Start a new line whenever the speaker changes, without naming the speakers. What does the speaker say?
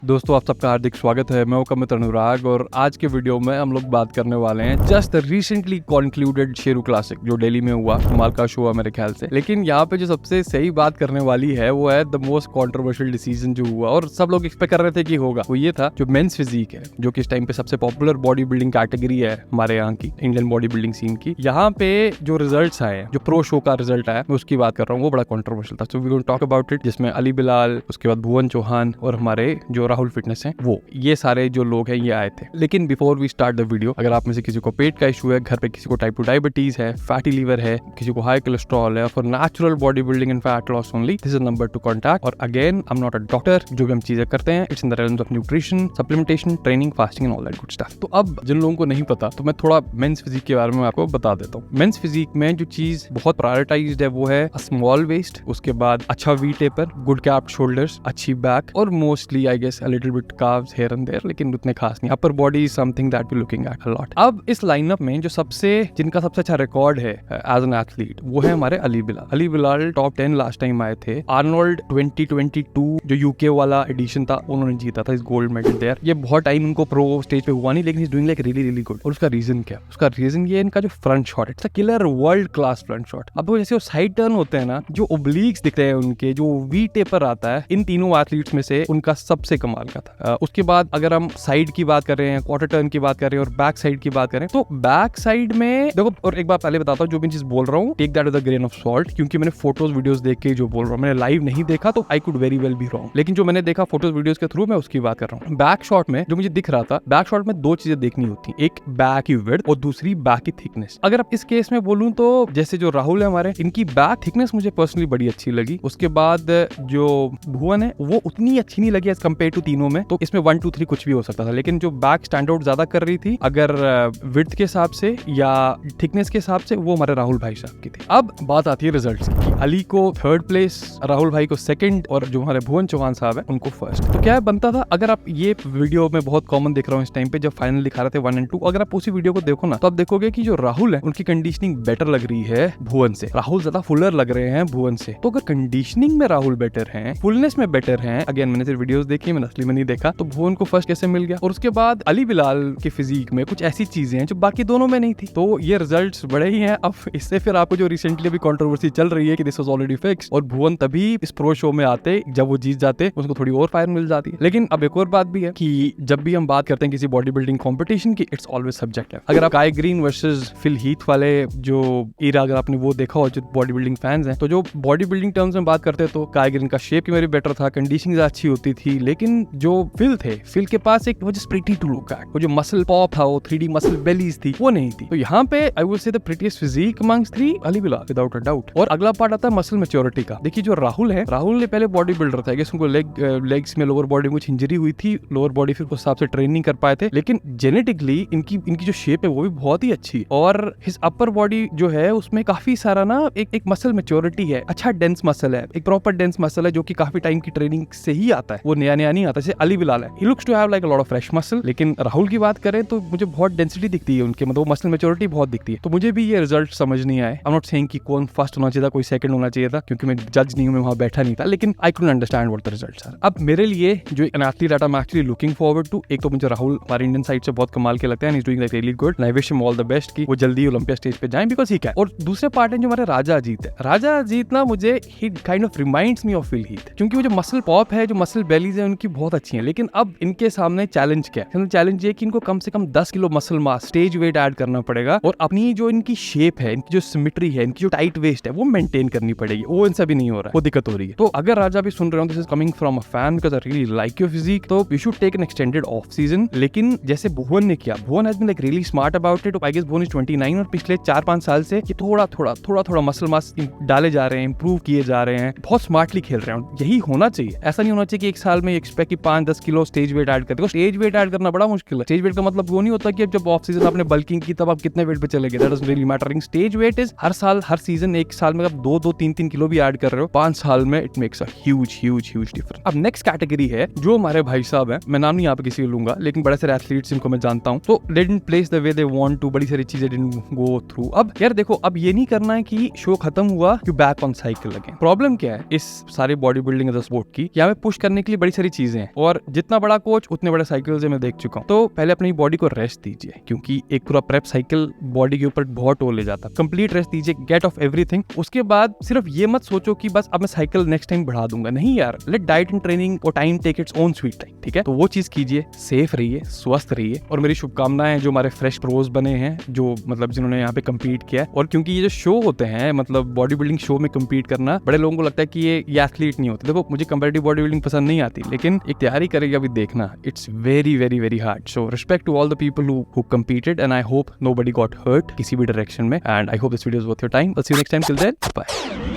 दोस्तों आप सबका हार्दिक स्वागत है। मैं हूं कमित अनुराग और आज के वीडियो में हम लोग बात करने वाले हैं just recently concluded Sheru classic जो दिल्ली में हुआ। कमाल का शो है मेरे ख्याल से। लेकिन यहाँ पे जो सबसे सही बात करने वाली है वो है द मोस्ट कंट्रोवर्शियल डिसीजन जो हुआ और सब लोग एक्सपेक्ट कर रहे थे कि होगा, वो ये था जो मेंस फिजिक है, जो कि इस टाइम पे सबसे पॉपुलर बॉडी बिल्डिंग कैटेगरी है हमारे यहाँ की इंडियन बॉडी बिल्डिंग सीन की। यहाँ पे जो रिजल्ट आए, जो प्रो शो का रिजल्ट आया, मैं उसकी बात कर रहा हूँ, वो बड़ा कंट्रोवर्शियल था। So we going talk about it, जिसमें अली बिलाल, उसके बाद भुवन चौहान और हमारे जो राहुल फिटनेस है वो, ये सारे जो लोग हैं ये आए थे। लेकिन before we start the video, अगर आप में से किसी को पेट का इशू है, घर पे किसी को टाइप 2 डायबिटीज है, फैटी लीवर है, किसी को हाई कोलेस्ट्रॉल है, for natural body building and fat loss only, this is number to contact. और again I am not a doctor, जो भी हम चीजें करते हैं it's in the realms of nutrition, supplementation, training, fasting and all that good stuff. तो अब जिन लोगों को नहीं पता तो मैं थोड़ा मेंस फिजिक के बारे में आपको बता देता हूँ। मेंस फिजिक में जो चीज बहुत प्रायोरिटाइज्ड है वो है स्मॉल वेस्ट, उसके बाद अच्छा we taper, good capped shoulders, अच्छी बैक और mostly I guess a little bit calves here and there, लेकिन उतने खास नहीं। Upper body is something that we looking at a lot. अब इस लाइनअप में जो जिनका सबसे अच्छा रिकॉर्ड है एज एन एथलीट वो है हमारे Ali Bilal. Ali Bilal top 10 last time आए थे। आर्नोल्ड 2022 जो यूके वाला एडिशन था उन्होंने जीता था इस गोल्ड मेडल देयर। ये बहुत टाइम उनको प्रो स्टेज पे हुआ नहीं, लेकिन is doing like really really good. और उसका रीजन क्या? उसका रीजन ये इनका जो front shot, it's a killer world class front shot. अब वो जैसे साइड टर्न होते हैं ना, जो ओब्लिक्स दिखते हैं उनके, जो वी टेपर आता है, इन तीनों एथलीट्स में से उनका सबसे कमाल का था। उसके बाद अगर हम साइड की बात कर रहे हैं, क्वार्टर टर्न की बात कर रहे हैं और बैक साइड की बात करें तो बैक साइड में देखो, और एक बार पहले बताता हूँ, जो भी चीज बोल रहा हूँ take that with a grain of salt, क्योंकि मैंने फोटोज वीडियोस देख के जो बोल रहा हूँ, मैंने लाइव नहीं देखा तो I could very well be wrong, लेकिन जो मैंने देखा फोटोज वीडियोस के थ्रू मैं उसकी बात कर रहा हूँ। बैक शॉट में जो मुझे दिख रहा था, बैक शॉट में दो चीजें देखनी होती, एक बैक की विड्थ और दूसरी बैक की थिकनेस। अगर आप इस केस में बोलूं तो जैसे जो राहुल है हमारे, इनकी बैक थिकनेस मुझे पर्सनली बड़ी अच्छी लगी। उसके बाद जो भुवन है वो उतनी अच्छी नहीं लगी एज कम्पेयर टू तीनों में, तो इसमें 1 2 3 कुछ भी हो सकता था, लेकिन जो बैक स्टैंड आउट ज्यादा कर रही थी अगर विड्थ के हिसाब से या थिकनेस के हिसाब से, वो हमारे राहुल भाई साहब की थी। अब बात आती है रिजल्ट्स की। अली को 3rd प्लेस, राहुल भाई को 2nd और जो हमारे भुवन चौहान साहब है उनको 1st। तो क्या बनता था, अगर आप ये वीडियो में बहुत कॉमन दिख रहा हूँ इस टाइम पे, जब फाइनल दिखा रहे थे 1 और 2, अगर आप उसी वीडियो को देखो ना तो आप देखोगे कि जो राहुल है उनकी कंडीशनिंग बेटर लग रही है भुवन से। राहुल ज्यादा फुलर लग रहे हैं भुवन से। तो अगर कंडीशनिंग में राहुल बेटर है, फुलनेस में बेटर है, अगेन मैंने सिर्फ वीडियोस देखी, मैंने असली में नहीं देखा, तो भुवन को 1st कैसे मिल गया? और उसके बाद अली बिलाल के फिजिक में कुछ ऐसी चीजें हैं जो बाकी दोनों में नहीं थी, तो ये रिजल्ट्स बड़े ही हैं। अब इससे फिर आपको जो रिसेंटली अभी कंट्रोवर्सी चल रही है कि दिस वाज ऑलरेडी फिक्स्ड, और भुवन तभी इस प्रो शो में आते जब वो जीत जाते, उसको थोड़ी और फायर मिल जाती है। लेकिन अब एक और बात भी है कि जब भी हम बात करते हैं किसी बॉडी बिल्डिंग कॉम्पिटिशन की, इट्स ऑलवेज सब्जेक्टिव। अगर आप काई ग्रीन वर्सेस फिल हीथ वाले जो एरा अगर आपने वो देखा हो, जो बॉडी बिल्डिंग फैंस हैं, तो जो बॉडी बिल्डिंग टर्म्स में बात करते हैं तो काई ग्रीन का शेप की मेरी बेटर था, कंडीशनिंग अच्छी होती थी, लेकिन जो फिल थे, फिल के पास एक वो just pretty to look at, वो जो मसल पॉप था, वो 3D मसल बेलीज थी, वो नहीं थी। तो यहाँ पे I will say the prettiest physique amongst 3 Ali Bilal without a doubt. और अगला पार्ट आता है मसल मैच्योरिटी का। देखिए जो राहुल है, राहुल ने पहले बॉडी बिल्डर था, उनको लेग्स में, लोअर बॉडी में कुछ इंजरी हुई थी, लोअर बॉडी फिर उस हिसाब से ट्रेन नहीं कर पाए थे, लेकिन जेनेटिकली इनकी जो शेप है वो भी बहुत ही अच्छी, और हिज अपर बॉडी जो है उसमें काफी सारा ना एक मसल मैच्योरिटी है, अच्छा डेंस मसल है, एक प्रॉपर डेंस मसल है जो कि काफी टाइम की ट्रेनिंग से ही आता है, वो नया नहीं आता। जैसे अली बिलाल है, he looks to have like a lot of fresh muscle, लेकिन राहुल की बात करें तो मुझे बहुत डेंसिटी दिखती है उनके, मतलब मसल मैच्योरिटी बहुत दिखती है। तो मुझे भी ये रिजल्ट समझ नहीं आए। आई एम नॉट सेइंग कि कौन फर्स्ट होना चाहिए था, कोई सेकंड होना चाहिए था, क्योंकि मैं जज नहीं हूं, मैं वहां बैठा नहीं था, लेकिन I couldn't understand what the results are. अब मेरे लिए जो an athlete I am actually looking forward to, एक तो मुझे राहुल हमारे इंडियन साइड से बहुत कमाल के लगते हैं, he is doing like really good, I wish him all the best कि वो जल्दी ओलंपिया स्टेज पे जाएं, बिकॉज़ ही कैन। और दूसरे पार्ट है जो हमारे राजा अजीत है। राजा अजीत ना मुझे ही kind of reminds me of Phil Heath, क्योंकि वो जो मसल पॉप है, जो मसल बेलीज है, उनकी बहुत अच्छी है, लेकिन अब इनके सामने चैलेंज क्या है? चैलेंज ये कि इनको कम से कम 10 kilo muscle mass stage wait add करना पड़ेगा, और अपनी जो इनकी शेप है, इनकी जो सिमेट्री है, इनकी जो टाइट वेस्ट है, वो मेंटेन करनी पड़ेगी। वो इनसे भी नहीं हो रहा है, वो दिक्कत हो रही है। तो अगर राजा भी सुन रहे हो, this is coming from a fan because I really like your physique, तो you should take an extended off season. लेकिन जैसे भुवन ने किया, Bhuvan has been like really smart about it. I guess Bhuvan is 29 और पिछले 4-5 साल से ये थोड़ा मसल मास डाले जा रहे हैं, इंप्रूव किए जा रहे हैं, बहुत स्मार्टली खेल रहे हैं। यही होना चाहिए, ऐसा नहीं होना चाहिए कि एक साल में एक्सपेक्ट कि 5-10 किलो स्टेज वेट ऐड करते। स्टेज वेट ऐड करना बड़ा मुश्किल है। स्टेज वेट का मतलब वो नहीं होता कि जब ऑफ सीजन आपने बल्किंग की तब आप कितने वेट पे चले गए, that doesn't really matter. Stage weight is हर साल, हर सीजन, एक साल में आप 2-2, 3-3 किलो भी ऐड कर रहे हो, 5 साल में it makes a huge difference. अब नेक्स्ट कैटेगरी है जो हमारे भाई साहब हैं, मैं नाम नहीं यहाँ पे किसी को लूंगा, लेकिन बड़े सारे एथलीट्स इनको मैं जानता हूँ, तो they didn't place the way they want to, बड़ी सारी चीजें डिडंट गो थ्रू। अब यार देखो, अब ये नहीं करना है कि शो खत्म हुआ कि बैक ऑन साइकिल लगे। प्रॉब्लम क्या है इस सारी body building as a sport की, यहाँ पे पुश करने के लिए बड़ी सारी चीजें चीजें हैं, और जितना बड़ा कोच उतने बड़े साइकिल से मैं देख चुका हूँ। तो पहले अपनी बॉडी को रेस्ट दीजिए, क्योंकि एक पूरा प्रेप साइकिल बॉडी के ऊपर बहुत टोल ले जाता है। कंप्लीट रेस्ट दीजिए, गेट ऑफ एवरीथिंग। उसके बाद सिर्फ ये मत सोचो कि बस अब मैं साइकिल नेक्स्ट टाइम बढ़ा दूंगा, नहीं यार, लेट डाइट एंड ट्रेनिंग और time take its own sweet time, ठीक है। तो वो चीज कीजिए, सेफ रहिए, स्वस्थ रहिए, और मेरी शुभकामनाएं जो हमारे फ्रेश प्रोज बने हैं, जो मतलब जिन्होंने यहाँ पे कम्पीट किया। और क्योंकि ये जो शो होते हैं, मतलब बॉडी बिल्डिंग शो में कम्पीट करना, बड़े लोगों को लगता है कि ये एथलीट नहीं होते। देखो, मुझे कंपैरेटिव बॉडी बिल्डिंग पसंद नहीं आती, लेकिन एक तैयारी करेगा अभी देखना, it's very very very hard. So respect to all the people who competed, and I hope nobody got hurt किसी भी डायरेक्शन में, and I hope this video is worth your time. I'll see you next time. Till then, bye.